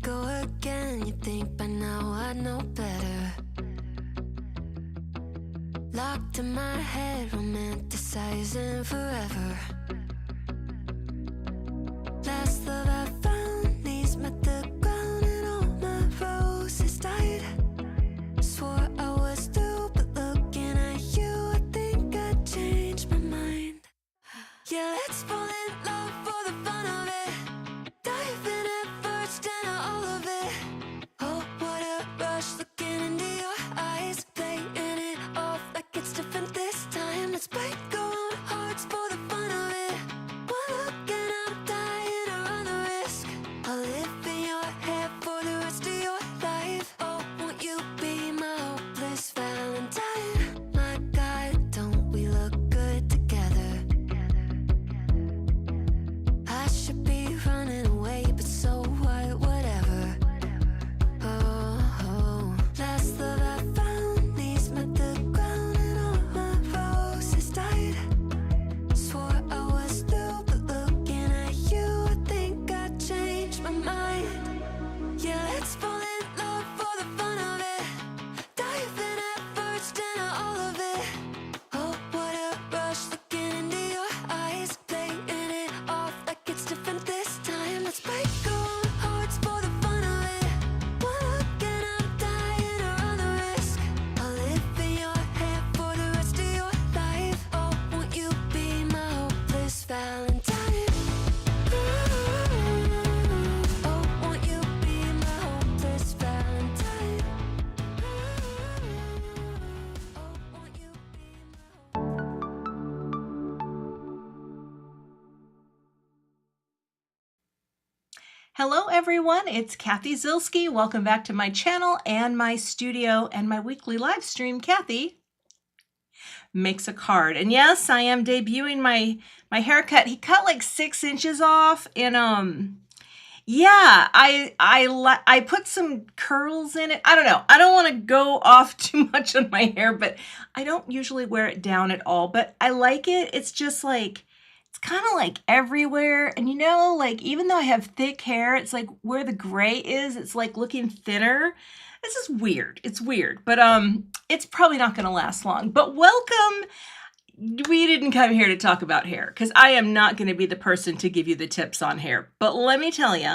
go again. You think by now I know better. Locked in my head, romanticizing forever. Last love I found, knees met the ground and all my roses died. Swore I was through, but looking at you, I think I changed my mind. Yeah, let's fall in love for the fun of it. Dive in at first and all of it. Oh, what a rush, looking into your eyes, playing it off like it's different this time. Let's break our own hearts for the fun of it. One look and I'm dying to run the risk. I'll live in your head for the rest of your life. Oh, won't you be my hopeless Valentine? My God, don't we look good together? I should be running away, but so what, whatever. Oh, last love I found, knees met the ground and all my roses died. Swore I was through, but looking at you, I think I changed my mind. Yeah, let's fall in love for the fun of it. Dive in at first and all of it. Oh, what a rush, looking into your eyes, playing it off like it's different this time. Let's break our own hearts for the fun of it. One look and I'm dying to run the risk. I'll live in your head for the rest of your life. Oh, won't you be my hopeless Valentine? Oh, won't you be my hopeless Valentine? Oh, won't you be my Hello everyone, it's Cathy Zilski. Welcome back to my channel and my studio and my weekly live stream. Cathy makes a card. And yes, I am debuting my haircut. He cut like 6 inches off and yeah, I put some curls in it. I don't know. I don't want to go off too much on my hair, but I don't usually wear it down at all, but I like it. It's just like it's kind of like everywhere. And you know, like even though I have thick hair, it's like where the gray is, it's like looking thinner. This is weird. It's weird, but it's probably not going to last long. But welcome. We didn't come here to talk about hair because I am not going to be the person to give you the tips on hair. But let me tell you,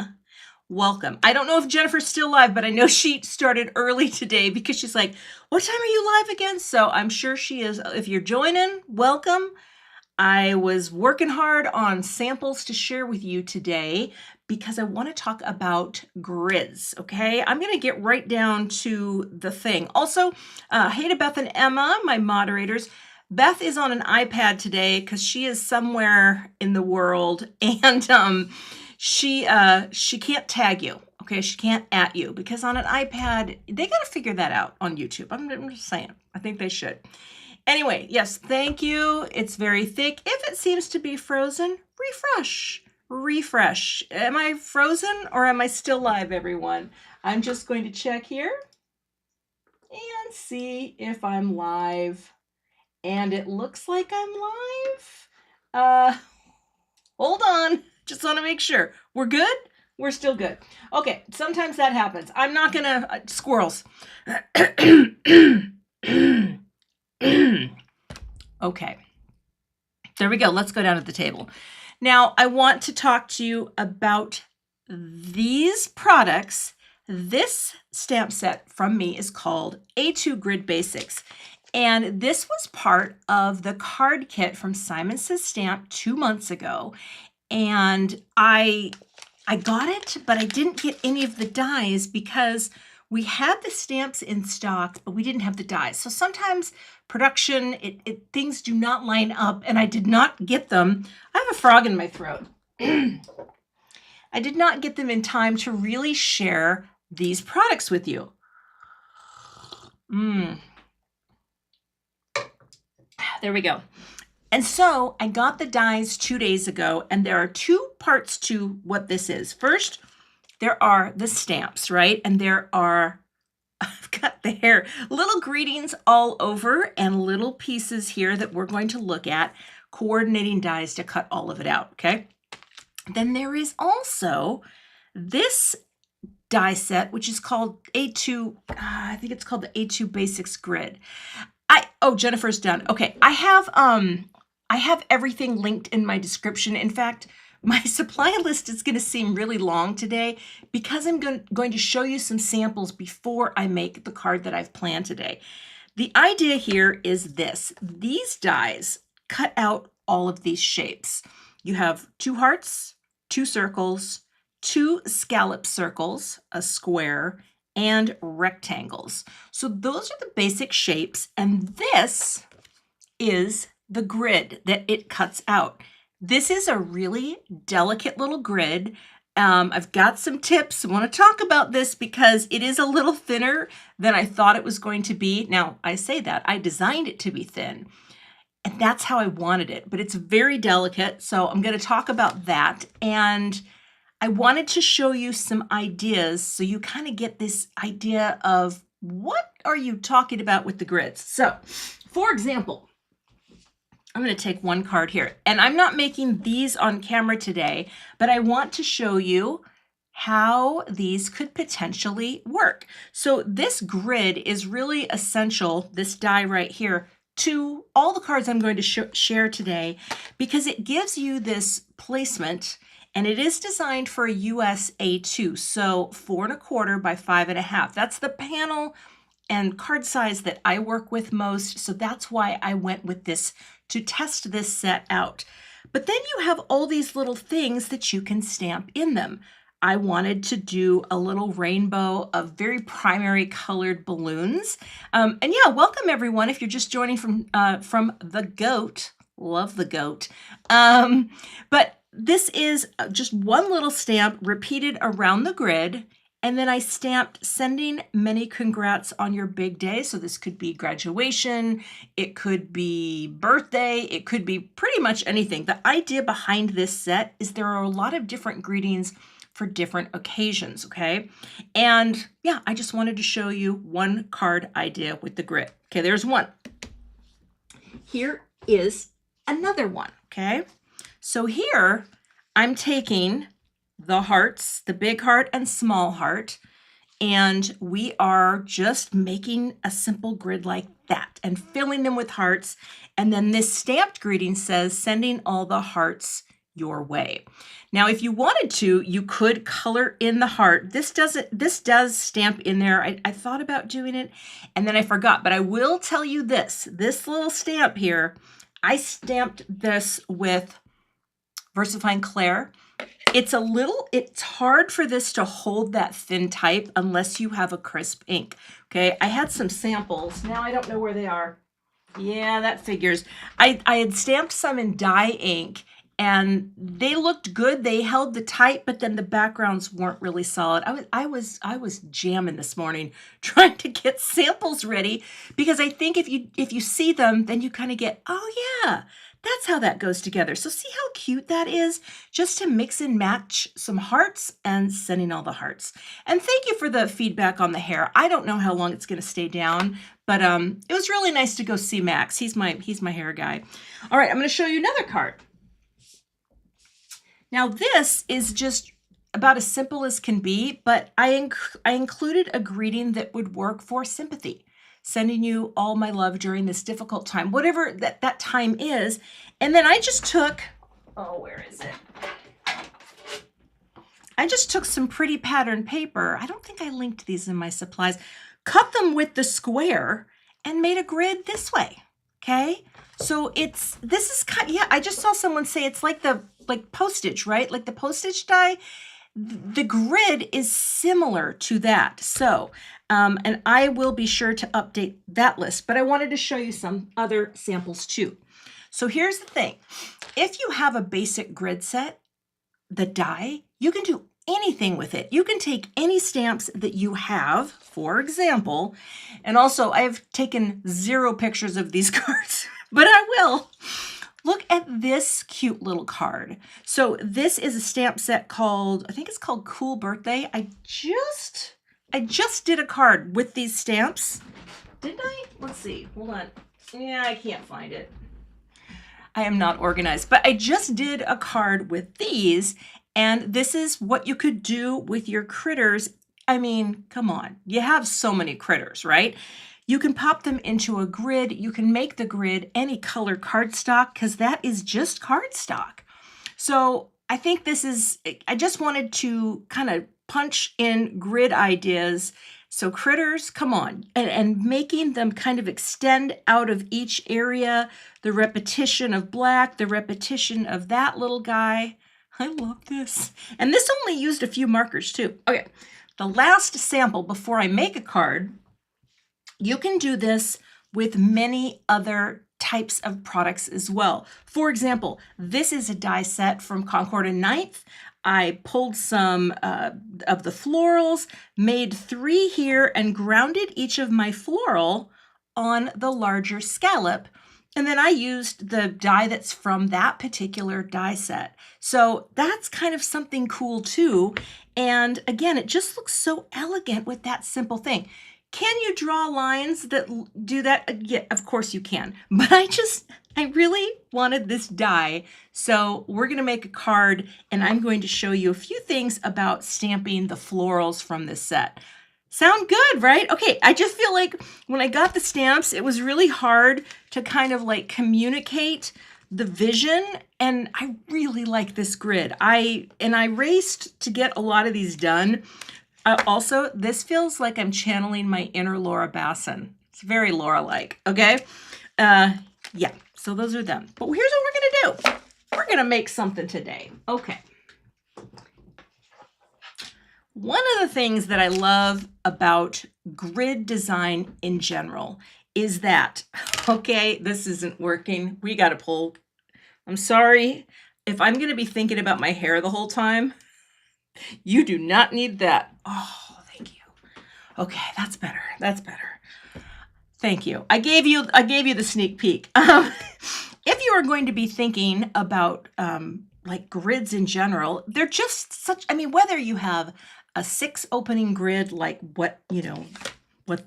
welcome. I don't know if Jennifer's still live, but I know she started early today because she's like, what time are you live again? So I'm sure she is. If you're joining, welcome. I was working hard on samples to share with you today because I want to talk about grids, okay? I'm going to get right down to the thing. Also, hey to Beth and Emma, my moderators. Beth is on an iPad today because she is somewhere in the world and she can't tag you, okay? She can't at you because on an iPad, they got to figure that out on YouTube. I'm just saying. I think they should. Anyway, yes, thank you. It's very thick. If it seems to be frozen, refresh. Refresh. Am I frozen or am I still live, everyone? I'm just going to check here and see if I'm live. And it looks like I'm live. Hold on. Just want to make sure. We're good? We're still good. Okay, sometimes that happens. I'm not going to... squirrels. Okay, there we go. Let's go down to the table. Now, I want to talk to you about these products. This stamp set from me is called A2 Grid Basics. And this was part of the card kit from Simon Says Stamp 2 months ago. And I got it, but I didn't get any of the dies because we had the stamps in stock, but we didn't have the dies. So sometimes production, things do not line up, and I did not get them. I have a frog in my throat. I did not get them in time to really share these products with you. There we go. And so I got the dies 2 days ago, and there are 2 parts to what this is. First, there are the stamps, right? And there are, I've got the hair, little greetings all over and little pieces here that we're going to look at, coordinating dies to cut all of it out, okay? Then there is also this die set, which is called A2, I think it's called the A2 Basics Grid. Oh, Jennifer's done. Okay, I have everything linked in my description. In fact, my supply list is going to seem really long today because I'm going to show you some samples before I make the card that I've planned today. The idea here is this. These dies cut out all of these shapes. You have 2 hearts, 2 circles, 2 scallop circles, a square, and rectangles. So those are the basic shapes, and this is the grid that it cuts out. This is a really delicate little grid. I've got some tips. I want to talk about this because it is a little thinner than I thought it was going to be. Now, I say that. I designed it to be thin, and that's how I wanted it, but it's very delicate, so I'm going to talk about that. And I wanted to show you some ideas so you kind of get this idea of what are you talking about with the grids. So, for example, I'm going to take one card here, and I'm not making these on camera today, but I want to show you how these could potentially work. So this grid is really essential, this die right here, to all the cards I'm going to share today, because it gives you this placement, and it is designed for a US A2, so 4 1/4 by 5 1/2. That's the panel and card size that I work with most, so that's why I went with this to test this set out. But then you have all these little things that you can stamp in them. I wanted to do a little rainbow of very primary colored balloons. And yeah, welcome everyone if you're just joining from the goat. Love the goat. But this is just one little stamp repeated around the grid. And then I stamped sending many congrats on your big day. So this could be graduation, it could be birthday, it could be pretty much anything. The idea behind this set is there are a lot of different greetings for different occasions, okay? And yeah, I just wanted to show you one card idea with the grid. Okay, there's one. Here is another one, okay? So here I'm taking the hearts, the big heart and small heart, and we are just making a simple grid like that and filling them with hearts. And then this stamped greeting says, sending all the hearts your way. Now, if you wanted to, you could color in the heart. This does stamp in there. I thought about doing it and then I forgot, but I will tell you this little stamp here, I stamped this with VersaFine Clair. It's hard for this to hold that thin type unless you have a crisp ink. Okay, I had some samples. Now I don't know where they are. Yeah, that figures. I had stamped some in dye ink and they looked good. They held the type, but then the backgrounds weren't really solid. I was jamming this morning trying to get samples ready because I think if you see them, then you kind of get, oh yeah, that's how that goes together. So see how cute that is? Just to mix and match some hearts and sending all the hearts. And thank you for the feedback on the hair. I don't know how long it's going to stay down, but it was really nice to go see Max. He's my hair guy. All right, I'm going to show you another card. Now this is just about as simple as can be, but I included a greeting that would work for sympathy. Sending you all my love during this difficult time, whatever that time is. And then I just took, where is it? I just took some pretty pattern paper. I don't think I linked these in my supplies. Cut them with the square and made a grid this way, okay? So I just saw someone say it's like postage, right? Like the postage die. The grid is similar to that. So, and I will be sure to update that list, but I wanted to show you some other samples too. So here's the thing. If you have a basic grid set, the die, you can do anything with it. You can take any stamps that you have, for example, and also I have taken 0 pictures of these cards, but I will. Look at this cute little card. So this is a stamp set called, I think it's called Cool Birthday. I just did a card with these stamps. Didn't I? Let's see. Hold on. Yeah, I can't find it. I am not organized, but I just did a card with these, and this is what you could do with your critters I mean, come on. You have so many critters, right? You can pop them into a grid. You can make the grid any color cardstock because that is just cardstock. So I think I just wanted to kind of punch in grid ideas. So critters, come on, and making them kind of extend out of each area, the repetition of black, the repetition of that little guy. I love this. And this only used a few markers too. Okay, the last sample before I make a card, you can do this with many other types of products as well. For example, this is a die set from Concord and Ninth. I pulled some of the florals, made 3 here, and grounded each of my floral on the larger scallop. And then I used the die that's from that particular die set. So that's kind of something cool too. And again, it just looks so elegant with that simple thing. Can you draw lines that do that? Yeah, of course you can. But I really wanted this die. So we're going to make a card, and I'm going to show you a few things about stamping the florals from this set. Sound good, right? Okay, I just feel like when I got the stamps, it was really hard to kind of like communicate the vision, and I really like this grid. I raced to get a lot of these done. Also, this feels like I'm channeling my inner Laura Basson. It's very Laura-like, okay? Yeah, so those are them. But here's what we're going to do. We're going to make something today. Okay. One of the things that I love about grid design in general is that, okay, this isn't working. We got to pull. I'm sorry. If I'm going to be thinking about my hair the whole time, you do not need that. Oh, thank you. Okay, that's better. That's better. Thank you. I gave you the sneak peek. If you are going to be thinking about like grids in general, they're just such, I mean, whether you have a 6 opening grid like what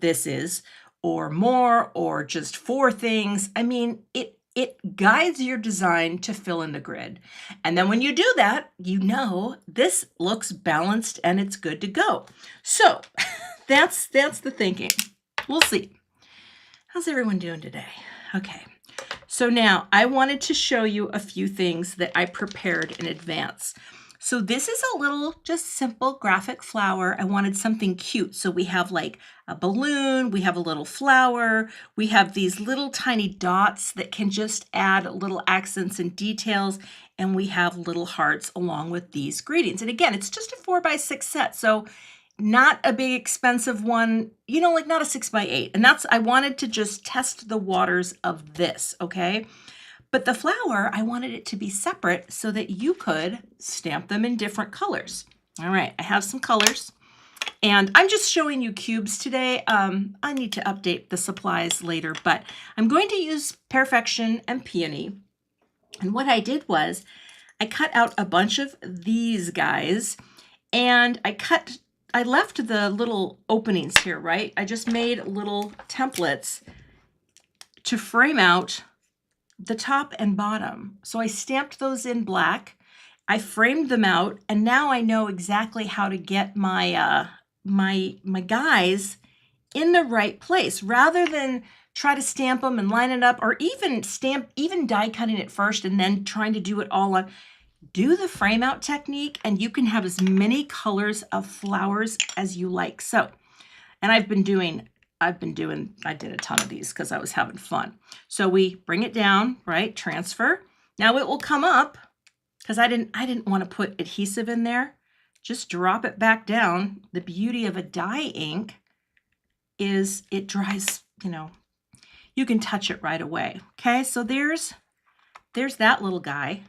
this is, or more, or just 4 things, I mean, it guides your design to fill in the grid. And then when you do that, you know this looks balanced and it's good to go. So that's the thinking. We'll see. How's everyone doing today? Okay. So now I wanted to show you a few things that I prepared in advance. So this is a little just simple graphic flower. I wanted something cute. So we have like a balloon, we have a little flower, we have these little tiny dots that can just add little accents and details, and we have little hearts along with these greetings. And again, it's just a 4x6 set. So not a big expensive one, you know, like not a 6x8. And I wanted to just test the waters of this, okay? But the flower, I wanted it to be separate so that you could stamp them in different colors. All right, I have some colors. And I'm just showing you cubes today. I need to update the supplies later, but I'm going to use Perfection and Peony. And what I did was I cut out a bunch of these guys, and I left the little openings here, right? I just made little templates to frame out the top and bottom. So I stamped those in black. I framed them out, and now I know exactly how to get my my guys in the right place, rather than try to stamp them and line it up, or even die cutting it first and then trying to do it all on. Do the frame out technique, and you can have as many colors of flowers as you like. So, and I did a ton of these because I was having fun. So we bring it down, right? Transfer. Now it will come up because I didn't want to put adhesive in there. Just drop it back down. The beauty of a dye ink is it dries, you know, you can touch it right away. Okay, so there's that little guy.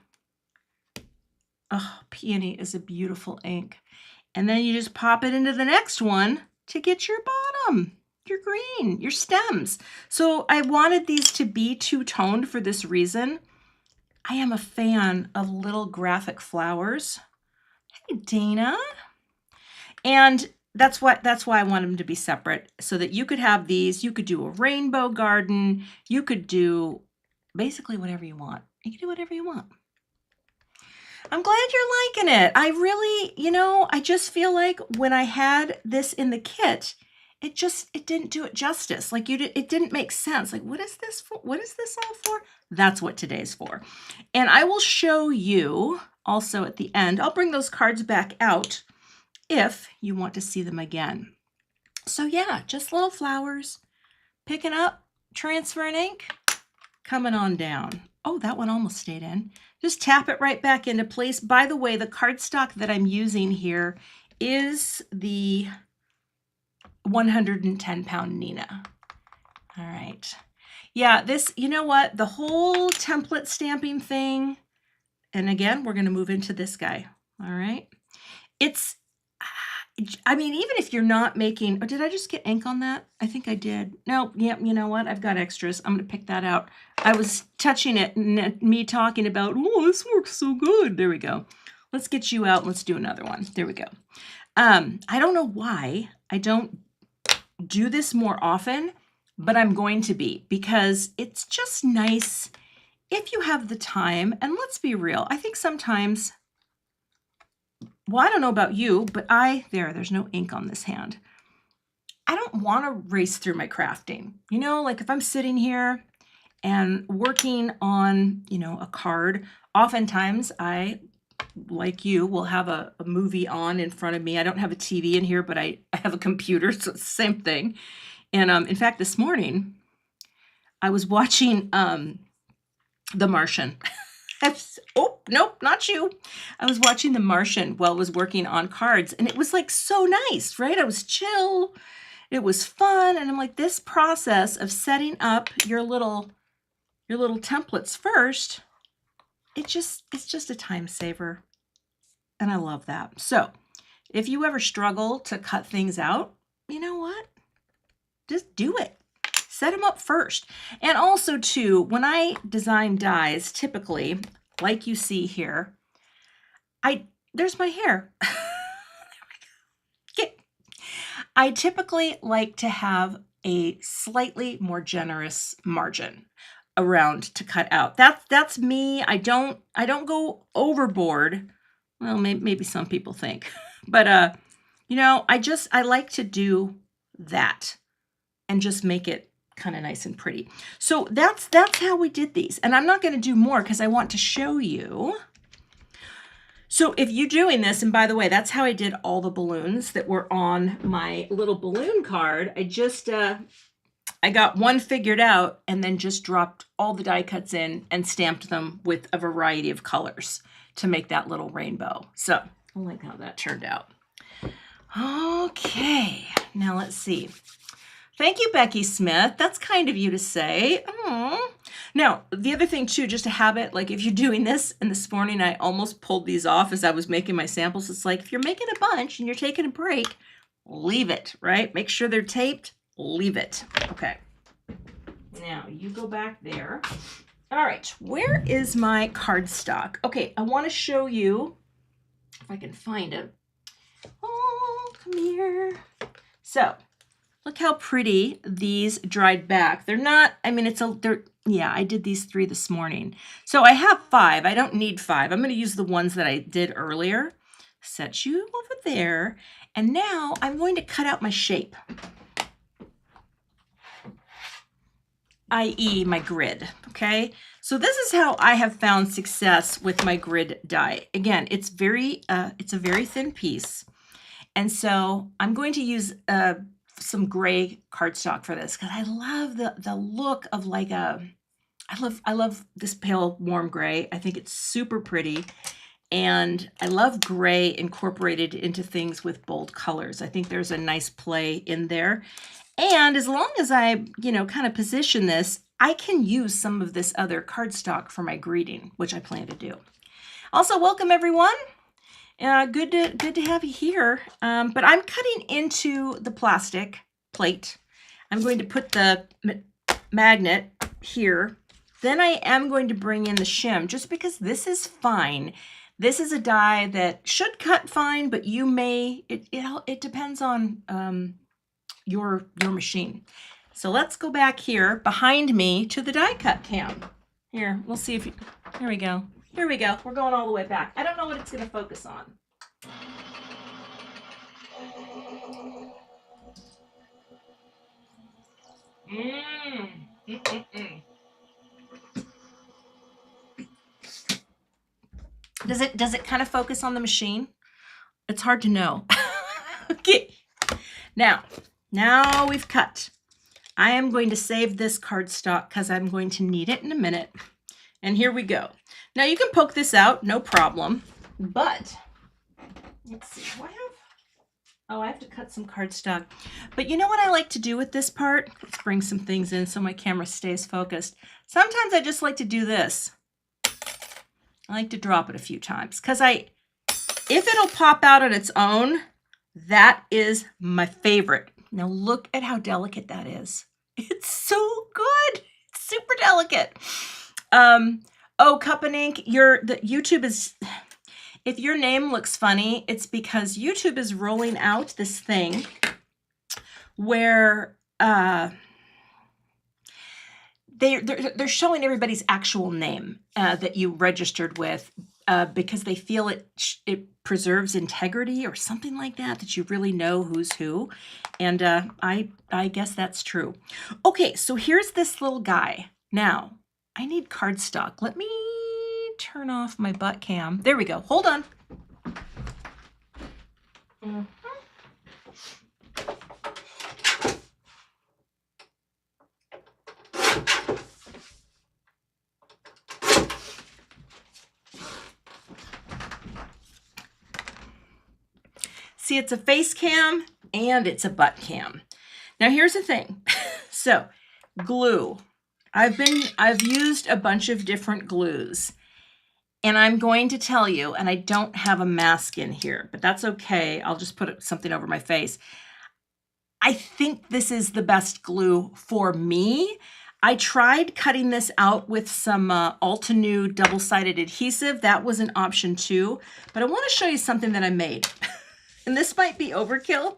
Oh, Peony is a beautiful ink. And then you just pop it into the next one to get your bottom, your green, your stems. So I wanted these to be two-toned for this reason. I am a fan of little graphic flowers. Hey, Dana. And that's why I want them to be separate, so that you could have these. You could do a rainbow garden. You could do basically whatever you want. You can do whatever you want. I'm glad you're liking it. I really, I just feel like when I had this in the kit, it didn't do it justice. Like it didn't make sense. Like, what is this for? What is this all for? That's what today's for. And I will show you also at the end. I'll bring those cards back out if you want to see them again. So yeah, just little flowers, picking up, transferring ink, coming on down. Oh, that one almost stayed in. Just tap it right back into place. By the way, the cardstock that I'm using here is the 110-pound Nina. All right. Yeah, this, you know what? The whole template stamping thing, and again, we're going to move into this guy. All right. I mean, even if you're not making, oh, did I just get ink on that? I think I did. No, yeah, you know what? I've got extras. I'm going to pick that out. I was touching it and me talking about, oh, this works so good. There we go. Let's get you out. Let's do another one. There we go. I don't know why I don't do this more often, but I'm going to be, because it's just nice if you have the time. And let's be real. I think sometimes, well, I don't know about you, but there's no ink on this hand. I don't want to race through my crafting. Like if I'm sitting here and working on, a card, oftentimes I, like you, will have a movie on in front of me. I don't have a TV in here, but I have a computer, so it's the same thing. And in fact, this morning, I was watching The Martian. Oh, nope, not you. I was watching The Martian while I was working on cards, and it was like so nice, right? I was chill. It was fun. And I'm like, this process of setting up your little templates first, it's just a time saver. And I love that. So if you ever struggle to cut things out, you know what? Just do it. Set them up first. And also too, when I design dies, typically, like you see here, there's my hair. Okay. I typically like to have a slightly more generous margin around to cut out. That's me. I don't go overboard. Well, maybe some people think, but I like to do that and just make it kind of nice and pretty. So that's how we did these. And I'm not going to do more because I want to show you. So if you're doing this, and by the way, that's how I did all the balloons that were on my little balloon card. I just, I got one figured out and then just dropped all the die cuts in and stamped them with a variety of colors to make that little rainbow. So I like how that turned out. Okay, now let's see. Thank you, Becky Smith. That's kind of you to say. Aww. Now, the other thing too, just a habit, like if you're doing this, and this morning I almost pulled these off as I was making my samples. It's like, if you're making a bunch and you're taking a break, leave it, right? Make sure they're taped, leave it. Okay. Now you go back there. All right, where is my cardstock? Okay, I want to show you, if I can find it. Oh, come here. So, look how pretty these dried back. They're not, I mean, yeah, I did these 3 this morning. So I have 5. I don't need 5. I'm going to use the ones that I did earlier. Set you over there. And now I'm going to cut out my shape, i.e. my grid, okay? So this is how I have found success with my grid die. Again, it's a very thin piece. And so I'm going to use some gray cardstock for this because I love the look of like I love this pale warm gray. I think it's super pretty, and I love gray incorporated into things with bold colors. I think there's a nice play in there, and as long as I kind of position this, I can use some of this other cardstock for my greeting, which I plan to do. Also, welcome everyone. Good to have you here. But I'm cutting into the plastic plate. I'm going to put the magnet here. Then I am going to bring in the shim just because this is fine. This is a die that should cut fine, but you may, it depends on your machine. So let's go back here behind me to the die cut cam. Here, we'll see if you, here we go. Here we go. We're going all the way back. I don't know know what it's going to focus on. Does it kind of focus on the machine? It's hard to know. Okay. Now we've cut. I am going to save this cardstock because I'm going to need it in a minute. And here we go. Now you can poke this out, no problem. But let's see. I have to cut some cardstock. But you know what I like to do with this part? Let's bring some things in so my camera stays focused. Sometimes I just like to do this. I like to drop it a few times because if it'll pop out on its own, that is my favorite. Now look at how delicate that is. It's so good. It's super delicate. Cup and ink, YouTube is, if your name looks funny, it's because YouTube is rolling out this thing where they're showing everybody's actual name that you registered with because they feel it preserves integrity or something like that you really know who's who. And I guess that's true. Okay, so here's this little guy. Now, I need cardstock. Let me turn off my butt cam. There we go. Hold on. See, it's a face cam and it's a butt cam. Now here's the thing. So, glue. I've used a bunch of different glues. And I'm going to tell you, and I don't have a mask in here, but that's okay. I'll just put something over my face. I think this is the best glue for me. I tried cutting this out with some Altenew double-sided adhesive. That was an option too. But I want to show you something that I made. And this might be overkill.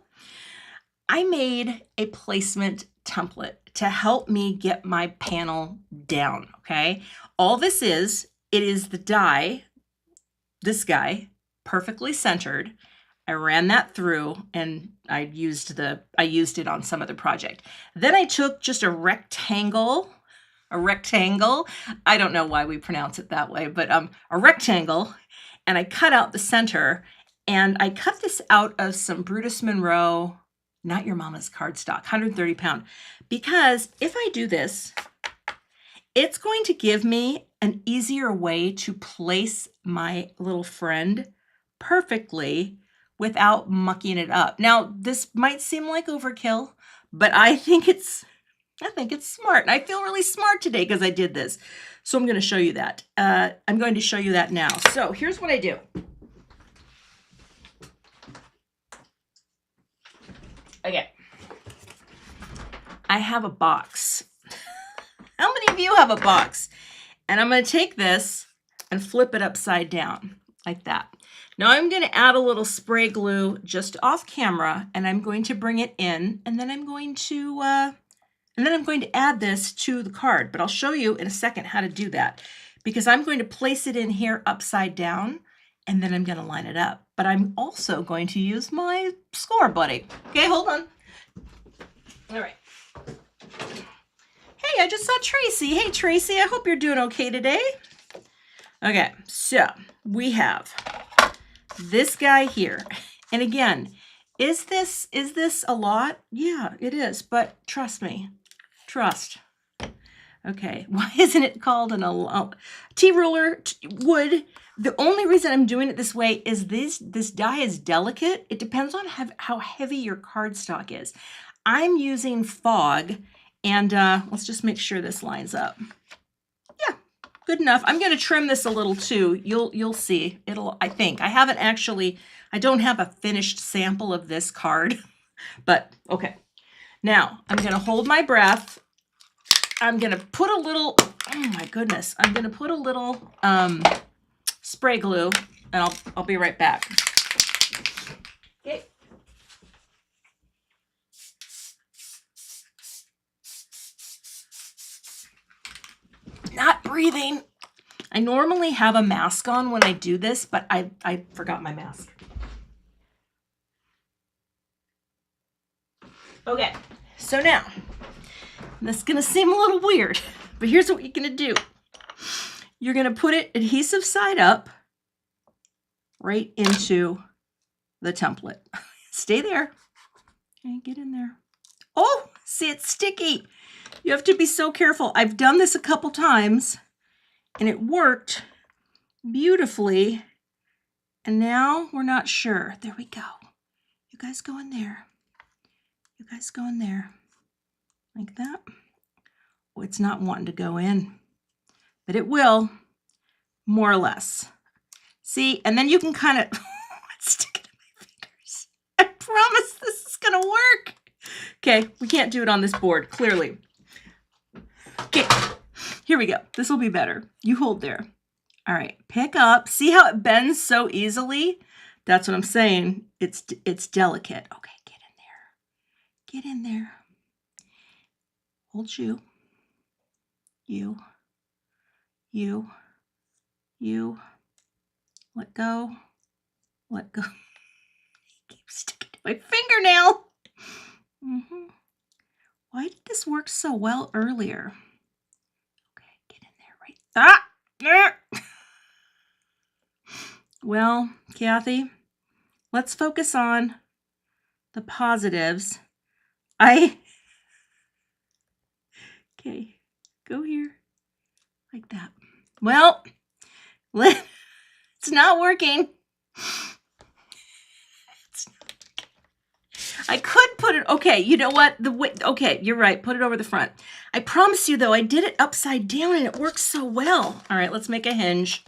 I made a placement template to help me get my panel down, okay? All this is, it is the die, this guy, perfectly centered. I ran that through and I used it on some other project. Then I took just a rectangle. I don't know why we pronounce it that way, but a rectangle, and I cut out the center, and I cut this out of some Brutus Monroe, Not Your Mama's cardstock, 130 pound, because if I do this, it's going to give me an easier way to place my little friend perfectly without mucking it up. Now, this might seem like overkill, but I think it's smart. And I feel really smart today because I did this. So I'm going to show you that. I'm going to show you that now. So here's what I do. Okay. I have a box. How many of you have a box? And I'm going to take this and flip it upside down like that. Now I'm going to add a little spray glue just off camera, and I'm going to bring it in, and then I'm going to add this to the card. But I'll show you in a second how to do that, because I'm going to place it in here upside down, and then I'm going to line it up. But I'm also going to use my score buddy. Okay, hold on. All right. Hey, I just saw Tracy. Hey, Tracy, I hope you're doing okay today. Okay, so we have this guy here. And again, is this a lot? Yeah, it is, but trust me. Trust. Okay, why isn't it called an T-ruler wood? The only reason I'm doing it this way is this die is delicate. It depends on how heavy your cardstock is. I'm using fog, and let's just make sure this lines up. Yeah, good enough. I'm going to trim this a little too. You'll see. I think. I don't have a finished sample of this card, but okay. Now, I'm going to hold my breath. I'm going to put a little, oh my goodness, I'm going to put a little spray glue, and I'll be right back. Okay. Not breathing. I normally have a mask on when I do this, but I forgot my mask. Okay, so now, this is gonna seem a little weird, but here's what you're gonna do. You're gonna put it adhesive side up right into the template. Stay there. Okay, get in there. Oh, see, it's sticky. You have to be so careful. I've done this a couple times and it worked beautifully. And now we're not sure. There we go. You guys go in there. You guys go in there. Like that. Oh, it's not wanting to go in, but it will, more or less. See, and then you can kind of stick it in my fingers. I promise this is gonna work. Okay, we can't do it on this board, clearly. Okay, here we go. This will be better. You hold there. All right, pick up. See how it bends so easily? That's what I'm saying. It's delicate. Okay, get in there. Get in there. Hold you. You. You. You. Let go. Let go. He keeps sticking to my fingernail. Why did this work so well earlier? Okay, get in there right. Well, Kathy, let's focus on the positives. Okay, go here like that. Well, it's not working. I could put it, okay, you know what? Okay, you're right, put it over the front. I promise you though, I did it upside down and it works so well. All right, let's make a hinge.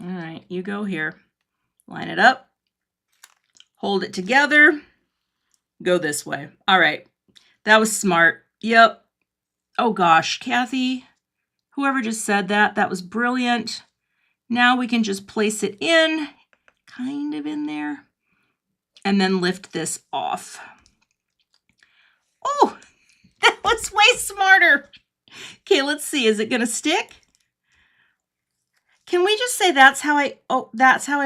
All right, you go here. Line it up. Hold it together. Go this way. All right, that was smart. Yep. Oh gosh, Kathy, whoever just said that, that was brilliant. Now we can just place it in, kind of in there. And then lift this off. Oh, that was way smarter. Okay, let's see. Is it going to stick? Can we just say that's how I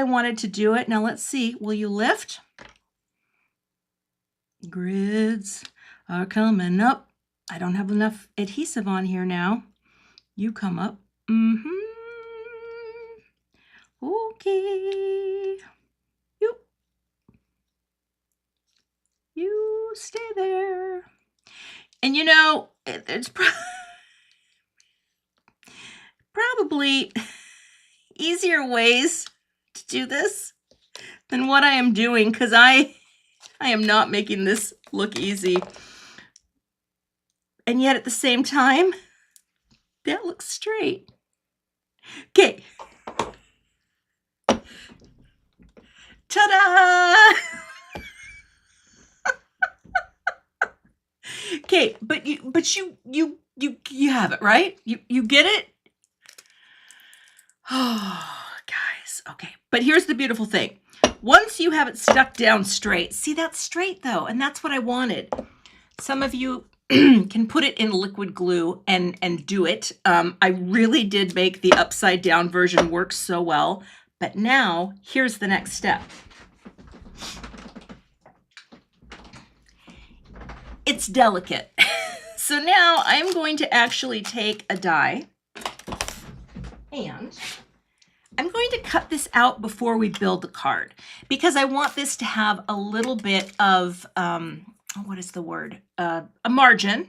wanted to do it. Now let's see. Will you lift? Grids are coming up. I don't have enough adhesive on here now. You come up. Okay. You stay there. And you know, it's probably easier ways to do this than what I am doing, because I am not making this look easy. And yet at the same time, that looks straight. Okay. Ta-da! Okay, but you have it, right? You get it? Oh, guys. Okay. But here's the beautiful thing. Once you have it stuck down straight, see, that's straight though, and that's what I wanted. Some of you can put it in liquid glue and do it. I really did make the upside down version work so well, but now here's the next step. It's delicate. So now I'm going to actually take a die and I'm going to cut this out before we build the card, because I want this to have a little bit of, what is the word? A margin.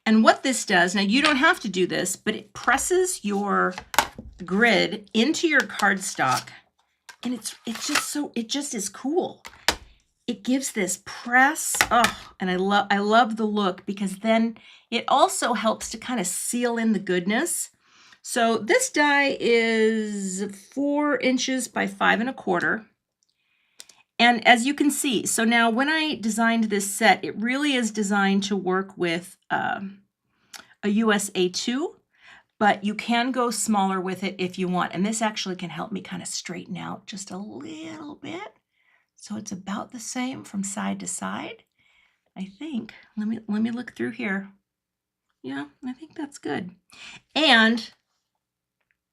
And what this does, now you don't have to do this, but it presses your grid into your cardstock, and it just is cool. It gives this press, and I love the look, because then it also helps to kind of seal in the goodness. So this die is 4 inches by 5 1/4. And as you can see, so now when I designed this set, it really is designed to work with a USA 2, but you can go smaller with it if you want. And this actually can help me kind of straighten out just a little bit. So it's about the same from side to side, I think. Let me look through here. Yeah, I think that's good. And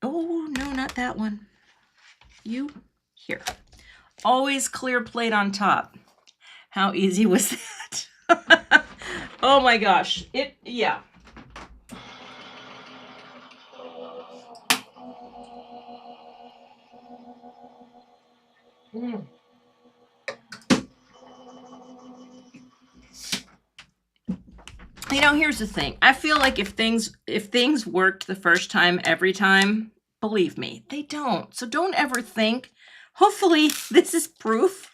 Oh, no, not that one. You, here. Always clear plate on top. How easy was that? Oh my gosh. Yeah. Mm. You know, here's the thing. I feel like if things worked the first time every time, believe me, they don't. So don't ever think. Hopefully, this is proof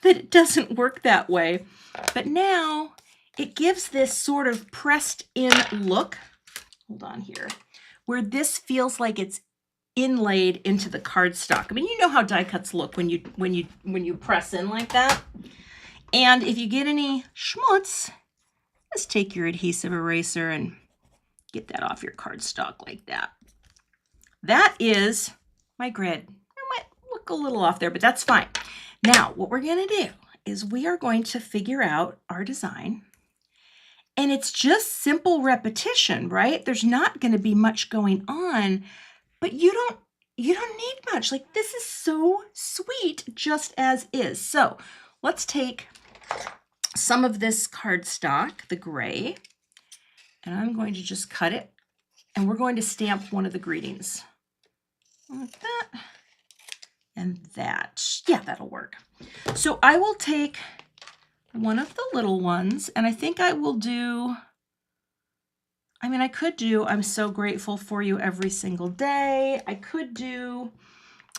that it doesn't work that way. But now it gives this sort of pressed in look. Hold on here. Where this feels like it's inlaid into the cardstock. I mean, you know how die cuts look when you press in like that. And if you get any schmutz, just take your adhesive eraser and get that off your cardstock like that. That is my grid. It might look a little off there, but that's fine. Now, what we're going to do is we are going to figure out our design. And it's just simple repetition, right? There's not going to be much going on, but you don't need much. Like, this is so sweet just as is. So let's take some of this cardstock, the gray, and I'm going to just cut it, and we're going to stamp one of the greetings. Like that, and that. Yeah, that'll work. So I will take one of the little ones, and I think I will do, I mean, I could do, I'm so grateful for you every single day. I could do,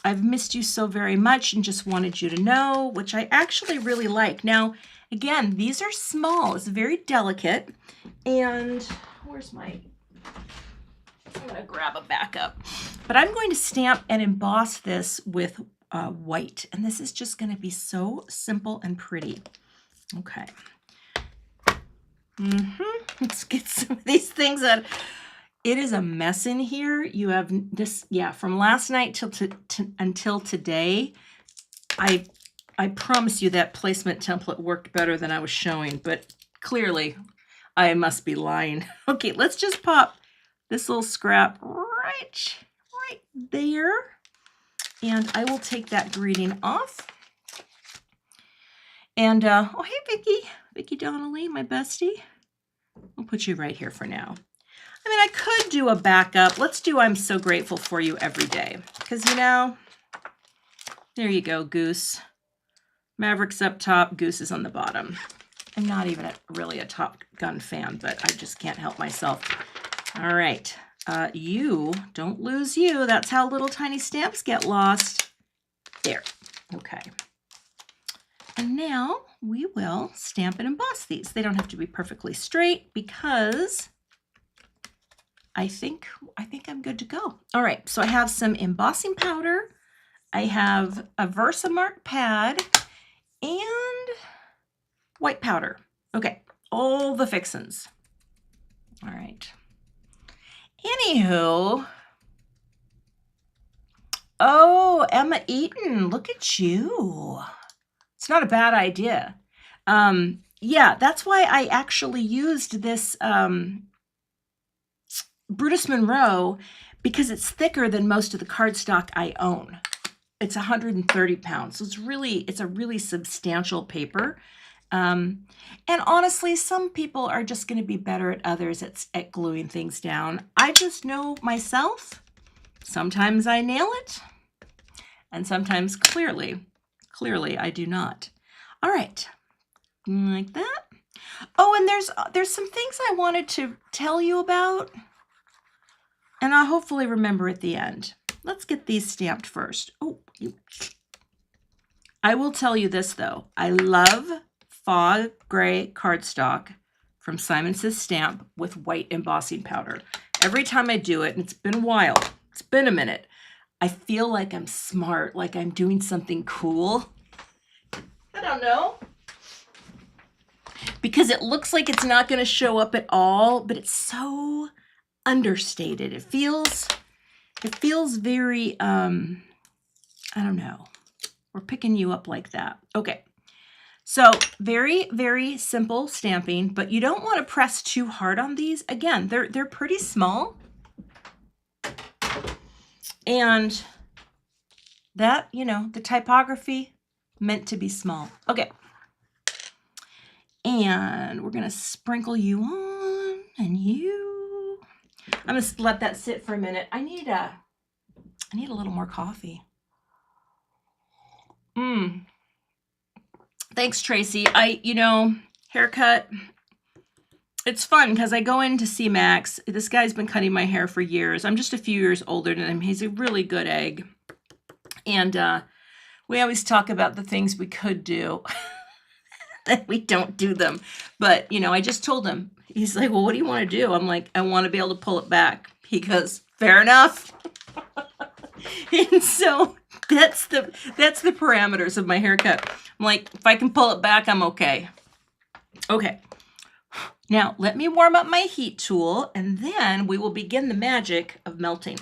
I've missed you so very much and just wanted you to know, which I actually really like. Now, again, these are small. It's very delicate. And where's my, I'm going to grab a backup. But I'm going to stamp and emboss this with white. And this is just going to be so simple and pretty. Okay. Let's get some of these things out. It is a mess in here. You have this, yeah, from last night until today. I promise you that placement template worked better than I was showing, but clearly I must be lying. Okay, let's just pop this little scrap right there. And I will take that greeting off. And, oh, hey, Vicki Donnelly, my bestie. I'll put you right here for now. I mean, I could do a backup. Let's do I'm so grateful for you every day. Because, you know, there you go, Goose. Maverick's up top, Goose is on the bottom. I'm not even really a Top Gun fan, but I just can't help myself. All right. You, don't lose you. That's how little tiny stamps get lost. There. Okay. And now we will stamp and emboss these. They don't have to be perfectly straight because I think I'm good to go. All right, so I have some embossing powder. I have a Versamark pad and white powder. Okay, all the fixins. All right. Anywho, oh, Emma Eaton, look at you. It's not a bad idea. Yeah, that's why I actually used this Brutus Monroe, because it's thicker than most of the cardstock I own. It's 130 pounds, so it's a really substantial paper. And honestly, some people are just going to be better at others at gluing things down. I just know myself. Sometimes I nail it, and sometimes clearly I do not. All right, like that. Oh, and there's some things I wanted to tell you about, and I'll hopefully remember at the end. Let's get these stamped first. Oh, I will tell you this though. I love fog gray cardstock from Simon Says Stamp with white embossing powder. Every time I do it, and it's been a while, it's been a minute, I feel like I'm smart, like I'm doing something cool. I don't know. Because it looks like it's not going to show up at all, but it's so understated. It feels very, I don't know. We're picking you up like that. Okay. So very, very simple stamping, but you don't want to press too hard on these. Again, they're pretty small. And that, the typography meant to be small. Okay. And we're going to sprinkle you on and you. I'm going to let that sit for a minute. I need a little more coffee. Thanks, Tracy. Haircut. It's fun because I go in to see Max. This guy's been cutting my hair for years. I'm just a few years older than him. He's a really good egg. And we always talk about the things we could do. That we don't do them. But, I just told him. He's like, well, what do you want to do? I'm like, I want to be able to pull it back. He goes, fair enough. And so that's the parameters of my haircut. I'm like, if I can pull it back, I'm okay. Okay. Now, let me warm up my heat tool, and then we will begin the magic of melting.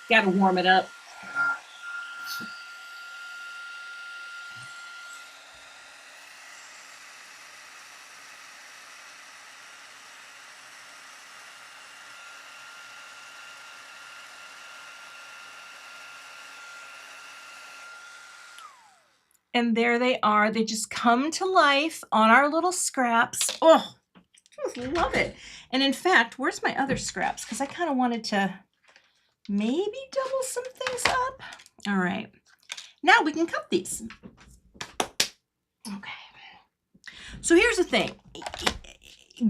Gotta warm it up. And there they are. They just come to life on our little scraps. Oh, I just love it. And in fact, where's my other scraps? Because I kind of wanted to maybe double some things up. All right. Now we can cut these. Okay. So here's the thing.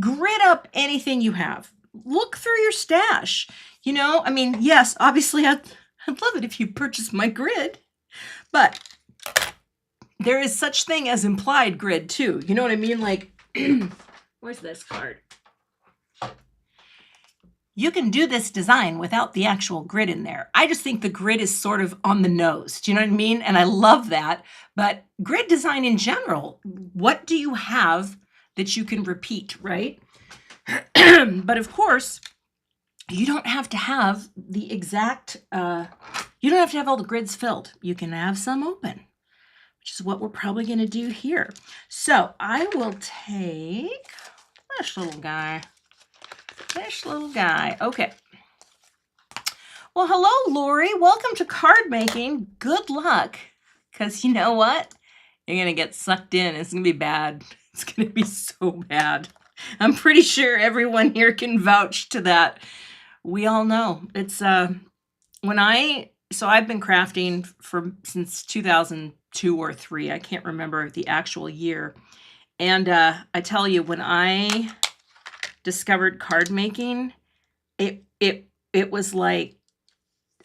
Grid up anything you have. Look through your stash. Yes, obviously I'd love it if you purchased my grid, but there is such thing as implied grid too. You know what I mean? Like, where's this card? You can do this design without the actual grid in there. I just think the grid is sort of on the nose. Do you know what I mean? And I love that. But grid design in general, what do you have that you can repeat, right? But of course, you don't have to have the exact, you don't have to have all the grids filled. You can have some open, which is what we're probably going to do here. So I will take this little guy. Okay. Well, hello, Lori. Welcome to card making. Good luck. Because you know what? You're going to get sucked in. It's going to be bad. It's going to be so bad. I'm pretty sure everyone here can vouch to that. We all know. It's so I've been crafting since 2002 or 3. I can't remember the actual year. And I tell you, when I discovered card making, it was like,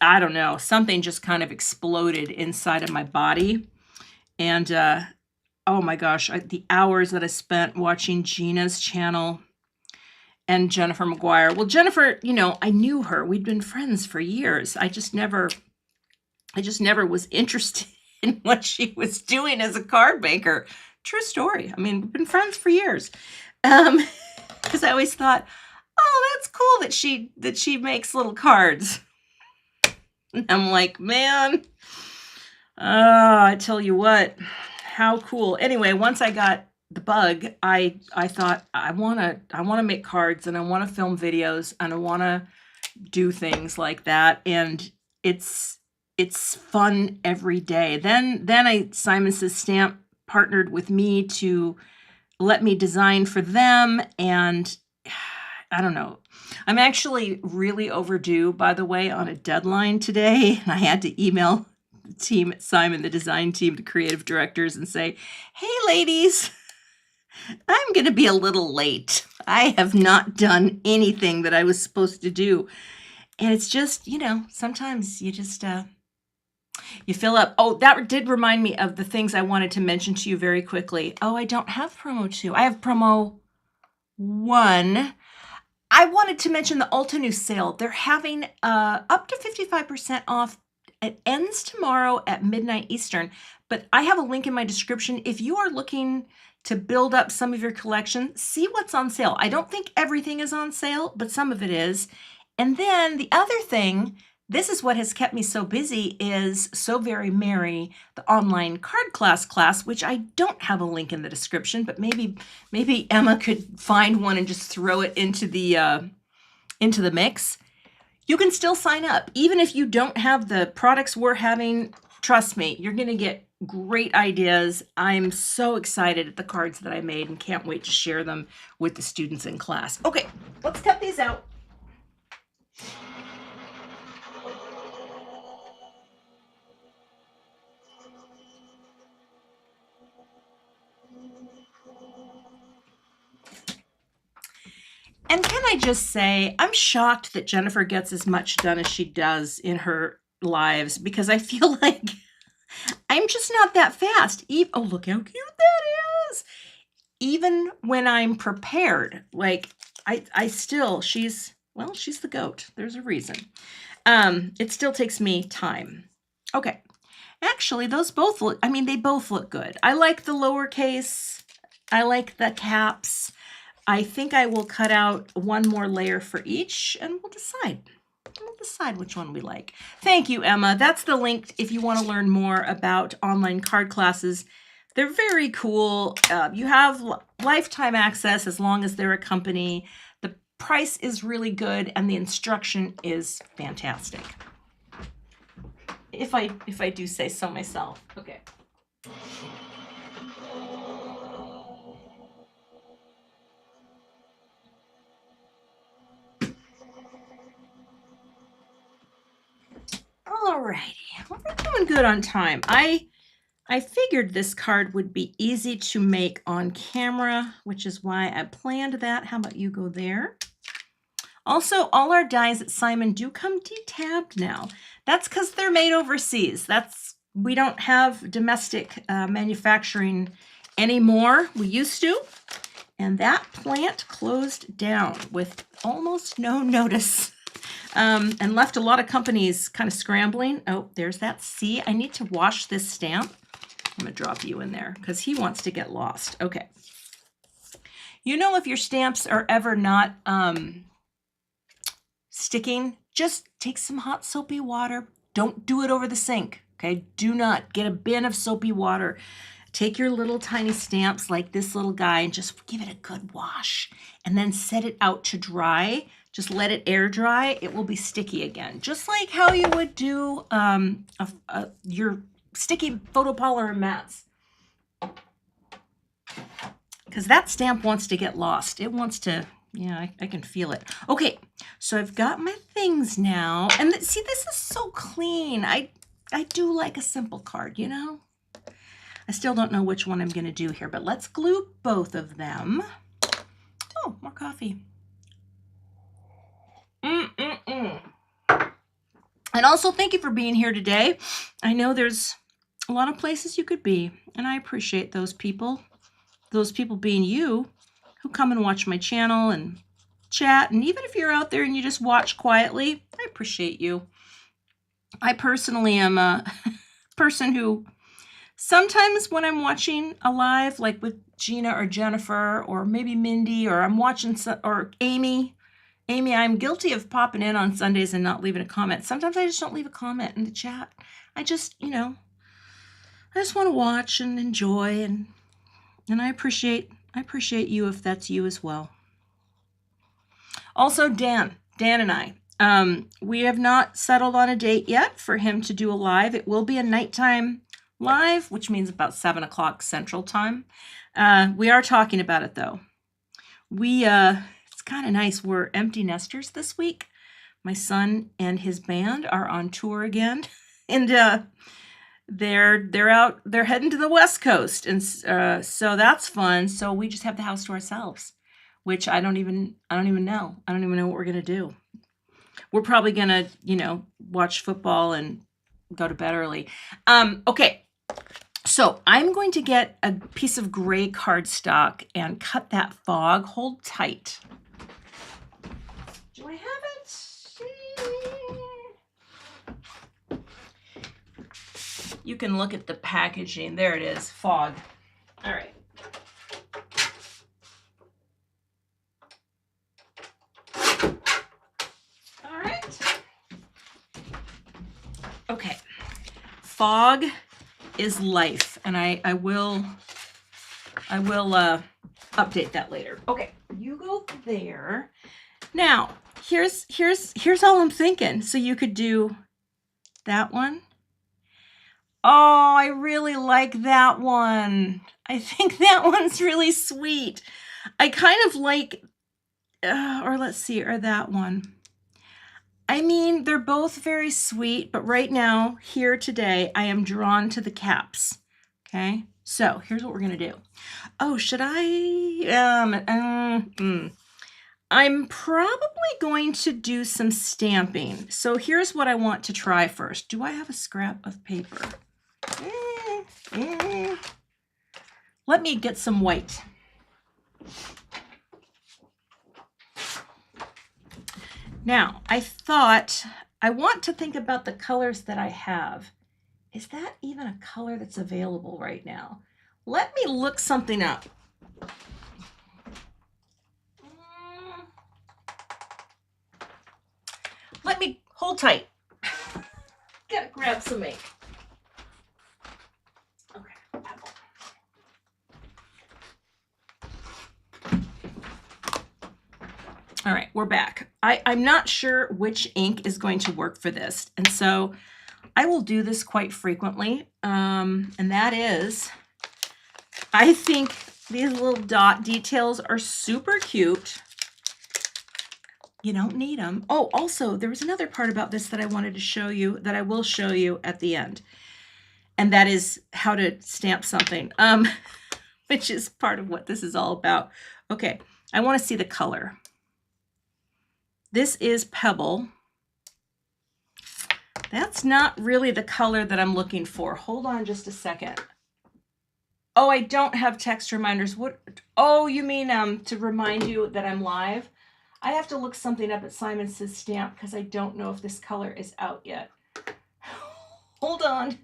I don't know, something just kind of exploded inside of my body. And oh my gosh, the hours that I spent watching Gina's channel and Jennifer McGuire. Well, Jennifer, I knew her. We'd been friends for years. I just never was interested in what she was doing as a card maker. True story. I mean, we've been friends for years. Because I always thought, oh, that's cool that she makes little cards. And I'm like, man, I tell you what, how cool. Anyway, once I got the bug, I thought I want to make cards, and I want to film videos, and I want to do things like that. And it's fun every day. Then Simon Says Stamp partnered with me to let me design for them, and I don't know. I'm actually really overdue, by the way, on a deadline today, and I had to email the team at Simon, the design team, the creative directors, and say, hey, ladies, I'm going to be a little late. I have not done anything that I was supposed to do. And it's just, sometimes you just, you fill up. Oh, that did remind me of the things I wanted to mention to you very quickly. Oh, I don't have promo 2. I have promo 1. I wanted to mention the Ulta News sale. They're having up to 55% off. It ends tomorrow at midnight Eastern, but I have a link in my description. If you are looking to build up some of your collection, see what's on sale. I don't think everything is on sale, but some of it is. And then the other thing this is what has kept me so busy is So Very Merry, the online card class, which I don't have a link in the description, but maybe Emma could find one and just throw it into the mix. You can still sign up. Even if you don't have the products we're having, trust me, you're going to get great ideas. I'm so excited at the cards that I made and can't wait to share them with the students in class. Okay, let's cut these out. And can I just say, I'm shocked that Jennifer gets as much done as she does in her lives, because I feel like I'm just not that fast. Oh, look how cute that is. Even when I'm prepared, like I still, she's the goat. There's a reason. It still takes me time. Okay. Actually, those both look, I mean, they both look good. I like the lowercase. I like the caps. I think I will cut out one more layer for each and we'll decide. We'll decide which one we like. Thank you, Emma. That's the link if you want to learn more about online card classes. They're very cool. You have lifetime access as long as they're a company. The price is really good and the instruction is fantastic. If I do say so myself. Okay. Alrighty, well, we're doing good on time. I figured this card would be easy to make on camera, which is why I planned that. How about you go there? Also, all our dies at Simon do come detabbed now. That's because they're made overseas. We don't have domestic manufacturing anymore. We used to. And that plant closed down with almost no notice. And left a lot of companies kind of scrambling. Oh, there's that C. I need to wash this stamp. I'm going to drop you in there because he wants to get lost. Okay. You know, if your stamps are ever not sticking, just take some hot soapy water. Don't do it over the sink. Okay. Do not get a bin of soapy water. Take your little tiny stamps like this little guy and just give it a good wash and then set it out to dry. Just let it air dry. It will be sticky again. Just like how you would do your sticky photopolymer mats. Because that stamp wants to get lost. It wants to, yeah, I can feel it. Okay, so I've got my things now. And see, this is so clean. I do like a simple card, you know? I still don't know which one I'm going to do here, but let's glue both of them. Oh, more coffee. And also, thank you for being here today. I know there's a lot of places you could be, and I appreciate those people being you who come and watch my channel and chat. And even if you're out there and you just watch quietly, I appreciate you. I personally am a person who sometimes when I'm watching a live, like with Gina or Jennifer or maybe Mindy, or I'm watching or Amy, I'm guilty of popping in on Sundays and not leaving a comment. Sometimes I just don't leave a comment in the chat. I just, you know, I just want to watch and enjoy, and I appreciate you if that's you as well. Also, Dan and I, we have not settled on a date yet for him to do a live. It will be a nighttime live, which means about 7 o'clock Central Time. We are talking about it though. It's kind of nice. We're empty nesters this week. My son and his band are on tour again, and they're heading to the West Coast, and so that's fun. So we just have the house to ourselves, which I don't even know. I don't even know what we're gonna do. We're probably gonna, you know, watch football and go to bed early. Okay. So I'm going to get a piece of gray cardstock and cut that fog. Hold tight. Do I have it? You can look at the packaging. There it is, fog. All right. All right. fog is life, and I will update that later. Okay, you go there. Now, here's all I'm thinking. So you could do that one. Oh, I really like that one. I think that one's really sweet. I kind of like, or let's see, or that one. I mean, they're both very sweet, but right now, here today, I am drawn to the caps. Okay, so here's what we're gonna do. Oh, should I? I'm probably going to do some stamping. So here's what I want to try first. Do I have a scrap of paper? Let me get some white. Now, I thought, I want to think about the colors that I have. Is that even a color that's available right now? Let me look something up. Let me hold tight. Gotta grab some ink. Okay, pebble. All right, we're back. I'm not sure which ink is going to work for this, and so I will do this quite frequently, and that is, I think these little dot details are super cute. You don't need them. Oh, also, there was another part about this that I wanted to show you that I will show you at the end, and that is how to stamp something, which is part of what this is all about. Okay, I want to see the color. This is Pebble. That's not really the color that I'm looking for. Hold on just a second. Oh, I don't have text reminders. What? Oh, you mean to remind you that I'm live? I have to look something up at Simon Says Stamp because I don't know if this color is out yet. Hold on.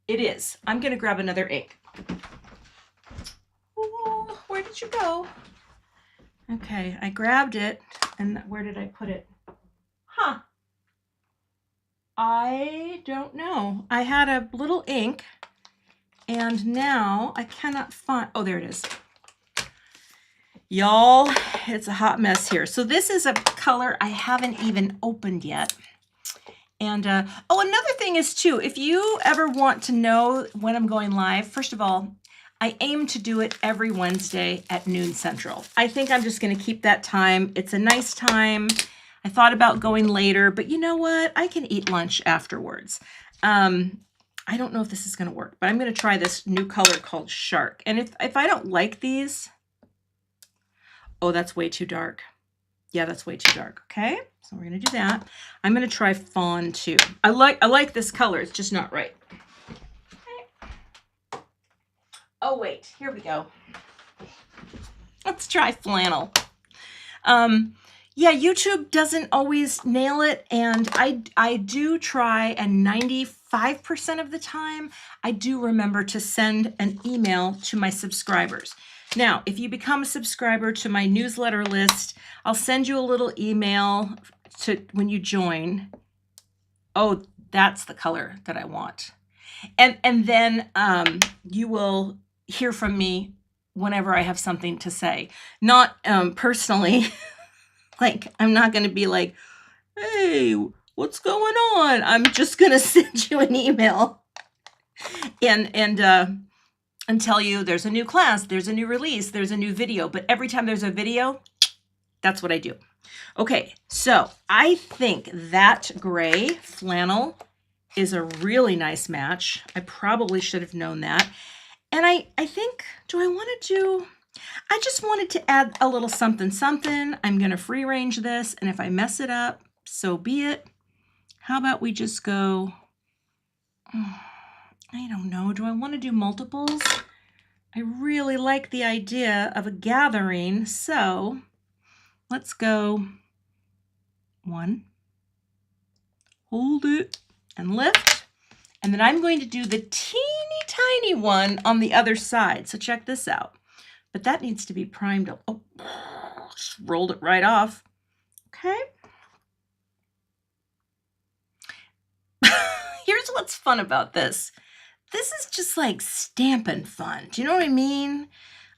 It is. I'm gonna grab another ink. Oh, where did you go? Okay, I grabbed it, and where did I put it? Huh. I don't know. I had a little ink, and now I cannot find, oh, there it is. Y'all, it's a hot mess here. So this is a color I haven't even opened yet. And, oh, another thing is too, if you ever want to know when I'm going live, first of all, I aim to do it every Wednesday at noon Central. I think I'm just going to keep that time. It's a nice time. I thought about going later, but you know what? I can eat lunch afterwards. I don't know if this is going to work, but I'm going to try this new color called Shark. And if I don't like these, oh, that's way too dark. Yeah, that's way too dark. Okay, so we're going to do that. I'm going to try Fawn too. I like this color. It's just not right. Oh, wait, here we go. Let's try Flannel. Yeah, YouTube doesn't always nail it, and I do try, and 95% of the time, I do remember to send an email to my subscribers. Now, if you become a subscriber to my newsletter list, I'll send you a little email when you join. Oh, that's the color that I want. And then you will hear from me whenever I have something to say. Not personally, like I'm not going to be like, hey, what's going on? I'm just going to send you an email and tell you there's a new class, there's a new release, there's a new video. But every time there's a video, that's what I do. Okay, so I think that gray flannel is a really nice match. I probably should have known that. And I think, do I want to do, I just wanted to add a little something, something. I'm going to free range this, and if I mess it up, so be it. How about we just go, I don't know, do I want to do multiples? I really like the idea of a gathering, so let's go 1, hold it, and lift. And then I'm going to do the teeny tiny one on the other side. So check this out. But that needs to be primed. Oh, just rolled it right off. Okay. what's fun about this. This is just like stamping fun. Do you know what I mean?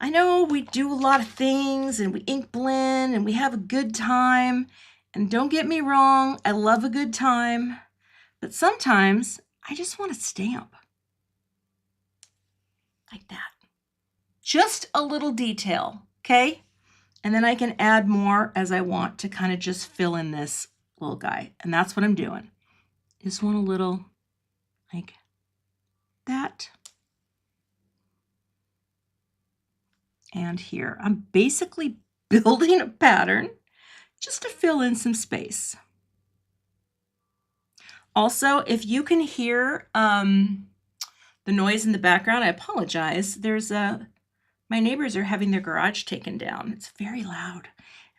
I know we do a lot of things and we ink blend and we have a good time. And don't get me wrong, I love a good time. But sometimes I just want to stamp. Like that. Just a little detail, okay? And then I can add more as I want to kind of just fill in this little guy. And that's what I'm doing. Just want a little like that. And here. I'm basically building a pattern just to fill in some space. Also, if you can hear the noise in the background, I apologize. There's my neighbors are having their garage taken down. It's very loud.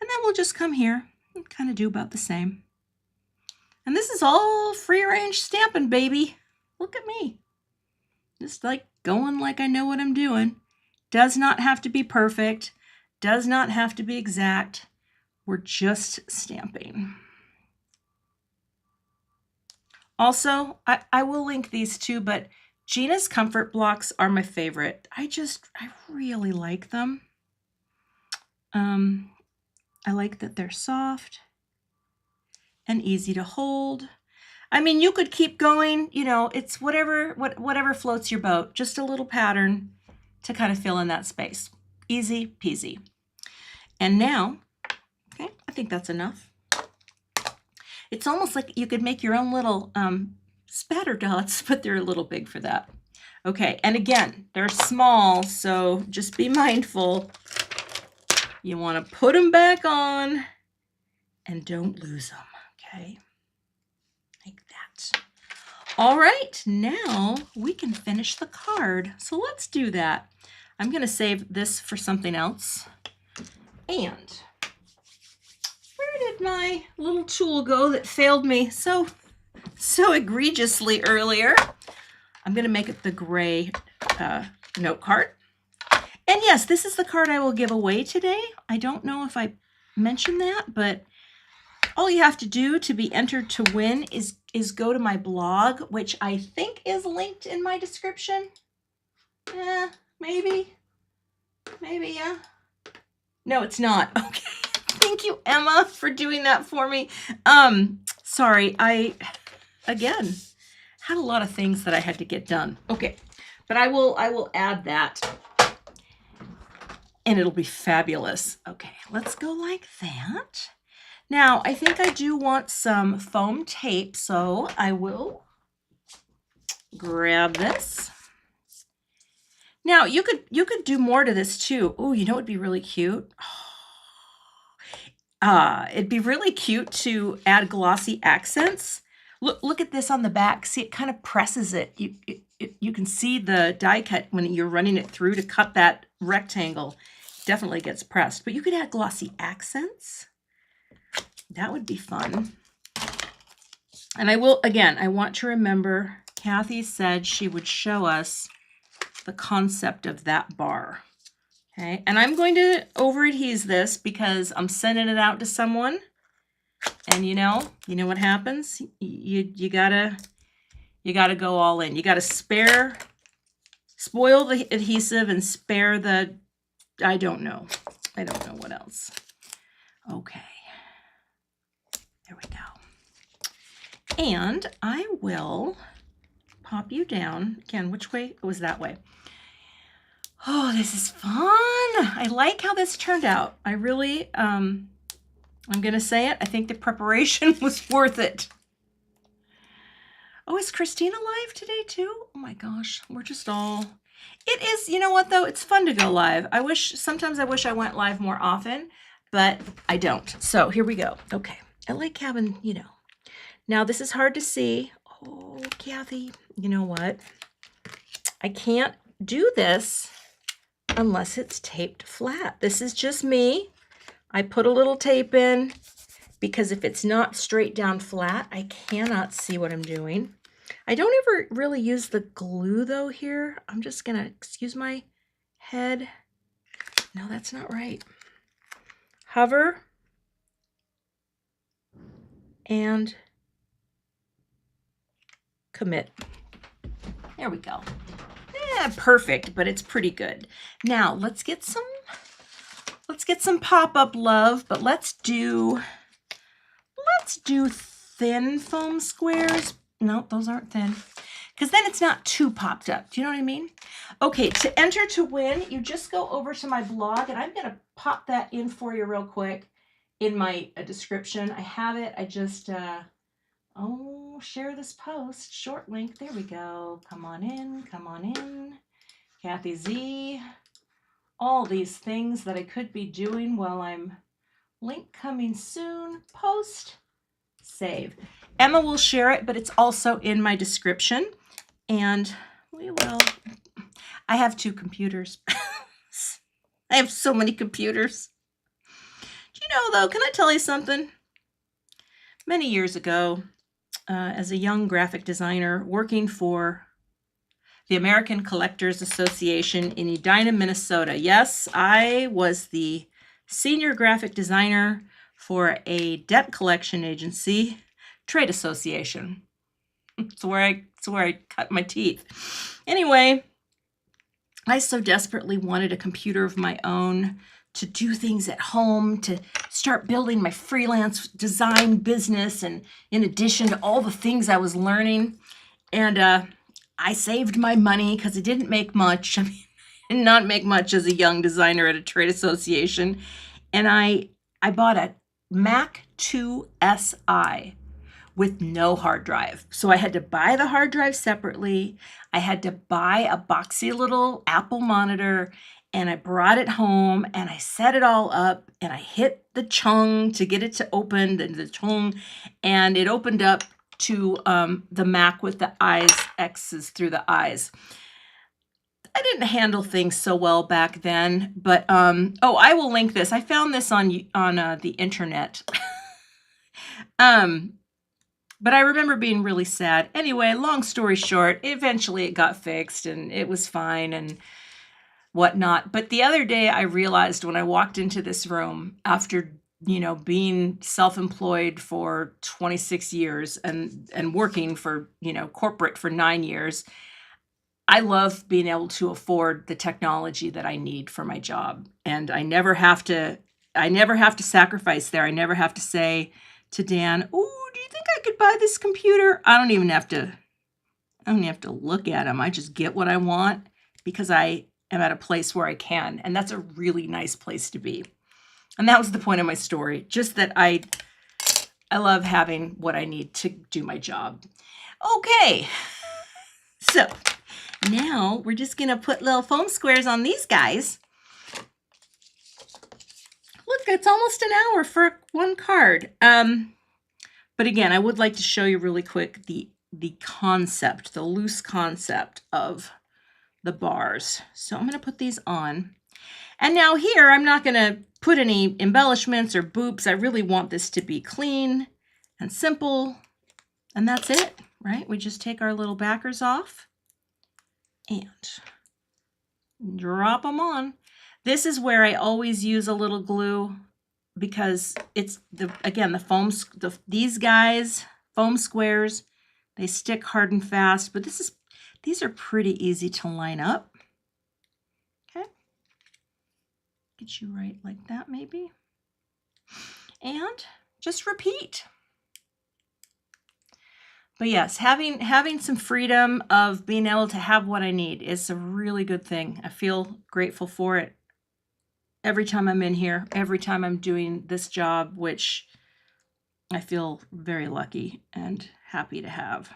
And then we'll just come here and kind of do about the same. And this is all free range stamping, baby. Look at me. Just like going like I know what I'm doing. Does not have to be perfect. Does not have to be exact. We're just stamping. Also, I will link these too, but Gina's comfort blocks are my favorite. I really like them. I like that they're soft and easy to hold. I mean, you could keep going, you know, it's whatever floats your boat. Just a little pattern to kind of fill in that space. Easy peasy. And now, okay, I think that's enough. It's almost like you could make your own little spatter dots, but they're a little big for that. Okay, and again, they're small, so just be mindful. You want to put them back on and don't lose them, okay? Like that. All right, now we can finish the card. So let's do that. I'm going to save this for something else. And where did my little tool go that failed me so egregiously earlier? I'm going to make it the gray note card. And yes, this is the card I will give away today. I don't know if I mentioned that, but all you have to do to be entered to win is go to my blog, which I think is linked in my description. Maybe, yeah. No, it's not. Okay. Thank you, Emma, for doing that for me. Sorry, I, again, had a lot of things that I had to get done. Okay, but I will add that, and it'll be fabulous. Okay, let's go like that. Now, I think I do want some foam tape, so I will grab this. Now, you could do more to this too. Oh, you know what would be really cute? It'd be really cute to add glossy accents. Look at this on the back. See, it kind of presses it. You can see the die cut when you're running it through to cut that rectangle. It definitely gets pressed. But you could add glossy accents. That would be fun. And I will, again, I want to remember Cathy said she would show us the concept of that bar. Okay, and I'm going to over-adhese this because I'm sending it out to someone. And you know what happens? You gotta go all in. You gotta spoil the adhesive and spare the, I don't know what else. Okay, there we go. And I will pop you down again. Which way? It was that way. Oh, this is fun. I like how this turned out. I really, I'm going to say it. I think the preparation was worth it. Oh, is Christina live today too? Oh my gosh, we're just all, it is, you know what though? It's fun to go live. Sometimes I wish I went live more often, but I don't. So here we go. Okay, I like having, Now this is hard to see. Oh, Cathy, you know what? I can't do this unless it's taped flat. This is just me. I put a little tape in because if it's not straight down flat, I cannot see what I'm doing. I don't ever really use the glue though here. I'm just gonna, excuse my head. No, that's not right. Hover and commit. There we go. Perfect, but it's pretty good. Now let's get some pop-up love, but let's do thin foam squares. No, those aren't thin, because then it's not too popped up. Do you know what I mean? Okay, to enter to win, you just go over to my blog, and I'm going to pop that in for you real quick in my description. I have it. I just, share this post. Short link. There we go. Come on in. Come on in. Cathy Z. All these things that I could be doing while I'm link coming soon. Post. Save. Emma will share it, but it's also in my description. And we will. I have 2 computers. I have so many computers. Do you know, though, can I tell you something? Many years ago, as a young graphic designer working for the American Collectors Association in Edina, Minnesota. Yes, I was the senior graphic designer for a debt collection agency, trade association. It's where I cut my teeth. Anyway, I so desperately wanted a computer of my own to do things at home, to start building my freelance design business, and in addition to all the things I was learning. And I saved my money because I didn't make much. I mean, I did not make much as a young designer at a trade association. And I bought a Mac 2 SI with no hard drive. So I had to buy the hard drive separately. I had to buy a boxy little Apple monitor, and I brought it home and I set it all up, and I hit the chung to get it to open, the chung, and it opened up to the Mac with the eyes, X's through the eyes. I didn't handle things so well back then, but I will link this. I found this on the internet. But I remember being really sad. Anyway, long story short, eventually it got fixed and it was fine and whatnot. But the other day I realized when I walked into this room after being self-employed for 26 years and working for, corporate for 9 years, I love being able to afford the technology that I need for my job. And I never have to sacrifice there. I never have to say to Dan, "Oh, do you think I could buy this computer?" I don't even have to look at them. I just get what I want because I am at a place where I can. And that's a really nice place to be. And that was the point of my story, just that I love having what I need to do my job. Okay, so now we're just going to put little foam squares on these guys. Look, it's almost an hour for one card. But again, I would like to show you really quick the concept, the loose concept of the bars. So I'm going to put these on. And now here, I'm not going to put any embellishments or boops. I really want this to be clean and simple. And that's it, right? We just take our little backers off and drop them on. This is where I always use a little glue because it's these guys, foam squares, they stick hard and fast, but these are pretty easy to line up. Okay. Get you right like that maybe. And just repeat. But yes, having some freedom of being able to have what I need is a really good thing. I feel grateful for it every time I'm in here, every time I'm doing this job, which I feel very lucky and happy to have.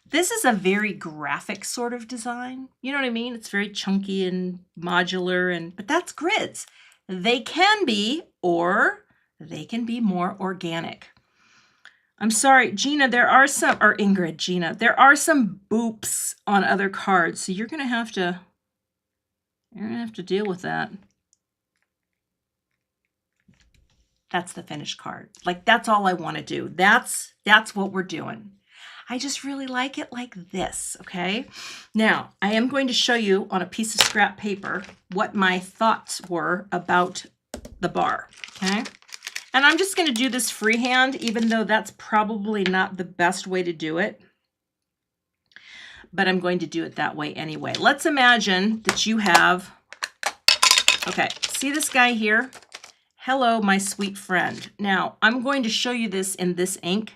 This is a very graphic sort of design. You know what I mean? It's very chunky and modular, but that's grids. They can be, or they can be more organic. I'm sorry, Gina, there are some boops on other cards, so you're gonna have to deal with that. That's the finished card. Like, that's all I want to do. That's what we're doing. I just really like it like this, okay? Now, I am going to show you on a piece of scrap paper what my thoughts were about the bar, okay? And I'm just going to do this freehand, even though that's probably not the best way to do it. but I'm going to do it that way anyway. Let's imagine that you have, okay, see this guy here? Hello, my sweet friend. Now, I'm going to show you this in this ink.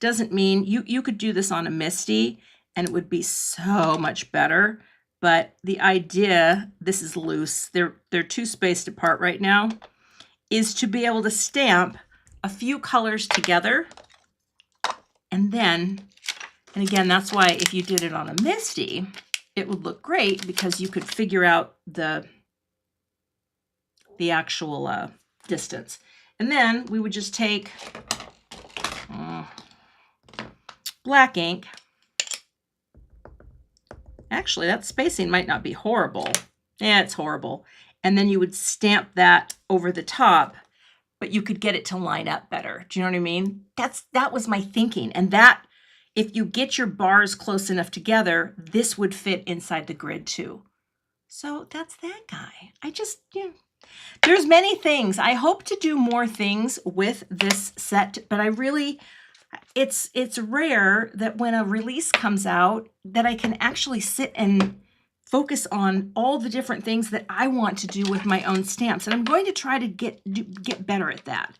Doesn't mean you could do this on a Misty and it would be so much better. But the idea, this is loose, they're too spaced apart right now, is to be able to stamp a few colors together. And then, and again, that's why if you did it on a Misty, it would look great because you could figure out the actual distance. And then we would just take black ink. Actually, that spacing might not be horrible. Yeah, it's horrible. And then you would stamp that over the top, but you could get it to line up better. Do you know what I mean? That was my thinking. And that, if you get your bars close enough together, this would fit inside the grid too. So that's that guy. There's many things. I hope to do more things with this set, but it's rare that when a release comes out that I can actually sit and focus on all the different things that I want to do with my own stamps. And I'm going to try to get better at that.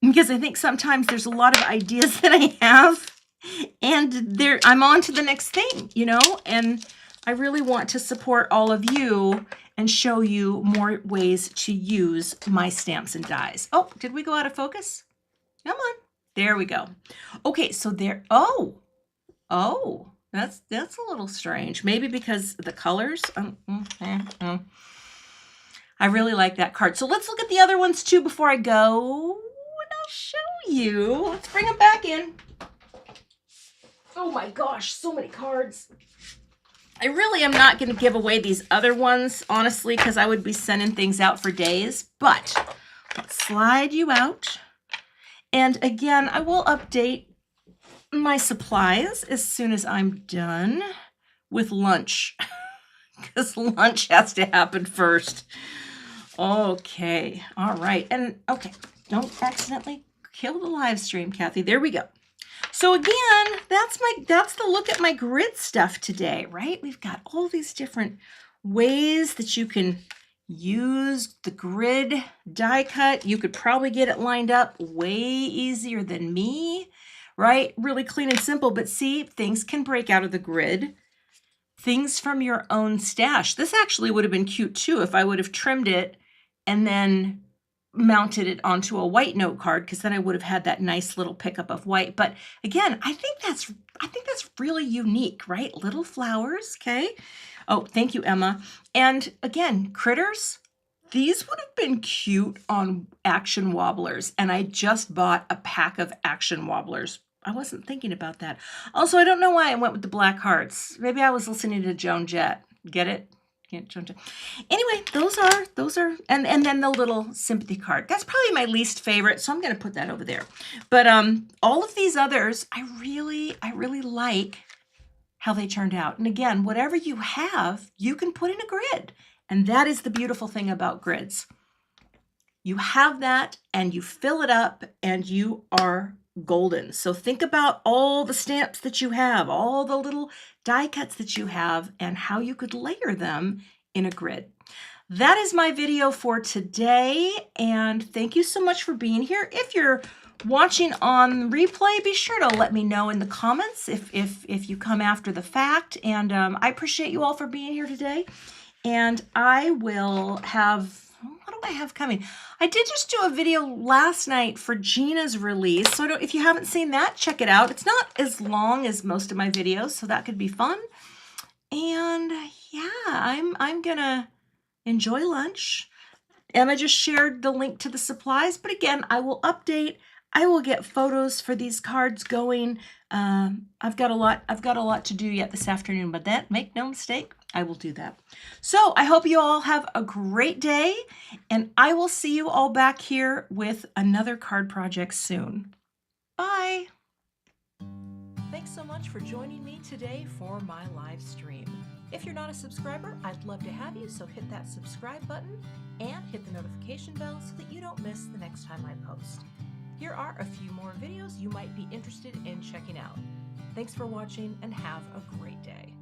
Because I think sometimes there's a lot of ideas that I have and I'm on to the next thing, you know, and I really want to support all of you and show you more ways to use my stamps and dies. Oh, did we go out of focus? Come on. There we go. Okay, so there, oh, that's a little strange. Maybe because the colors. I really like that card. So let's look at the other ones too before I go. And I'll show you. Let's bring them back in. Oh my gosh, so many cards. I really am not going to give away these other ones, honestly, because I would be sending things out for days. But let's slide you out. And again, I will update my supplies as soon as I'm done with lunch, because lunch has to happen first. Okay, all right. And okay, don't accidentally kill the live stream, Cathy. There we go. So again, that's the look at my grid stuff today, right? We've got all these different ways that you can use the grid die cut. You could probably get it lined up way easier than me, right? Really clean and simple, but see, things can break out of the grid. Things from your own stash. This actually would have been cute too if I would have trimmed it and then mounted it onto a white note card, because then I would have had that nice little pickup of white. But again, I think that's really unique, right? Little flowers, okay? Oh, thank you, Emma. And again, critters, these would have been cute on action wobblers, and I just bought a pack of action wobblers. I wasn't thinking about that. Also, I don't know why I went with the black hearts. Maybe I was listening to Joan Jett. Get it? Anyway, those are, and then the little sympathy card. That's probably my least favorite, so I'm going to put that over there. But all of these others, I really like how they turned out. And again, whatever you have, you can put in a grid. And that is the beautiful thing about grids. You have that and you fill it up and you are golden. So think about all the stamps that you have, all the little die cuts that you have, and how you could layer them in a grid. That is my video for today, and thank you so much for being here. If you're watching on replay, be sure to let me know in the comments if you come after the fact. And I appreciate you all for being here today. And I will have, what do I have coming? I did just do a video last night for Gina's release. So if you haven't seen that, check it out. It's not as long as most of my videos, so that could be fun. And yeah, I'm gonna enjoy lunch. Emma just shared the link to the supplies, but again, I will update. I will get photos for these cards going. I've got a lot to do yet this afternoon, but that, make no mistake, I will do that. So I hope you all have a great day, and I will see you all back here with another card project soon. Bye. Thanks so much for joining me today for my live stream. If you're not a subscriber, I'd love to have you, so hit that subscribe button and hit the notification bell so that you don't miss the next time I post. Here are a few more videos you might be interested in checking out. Thanks for watching and have a great day.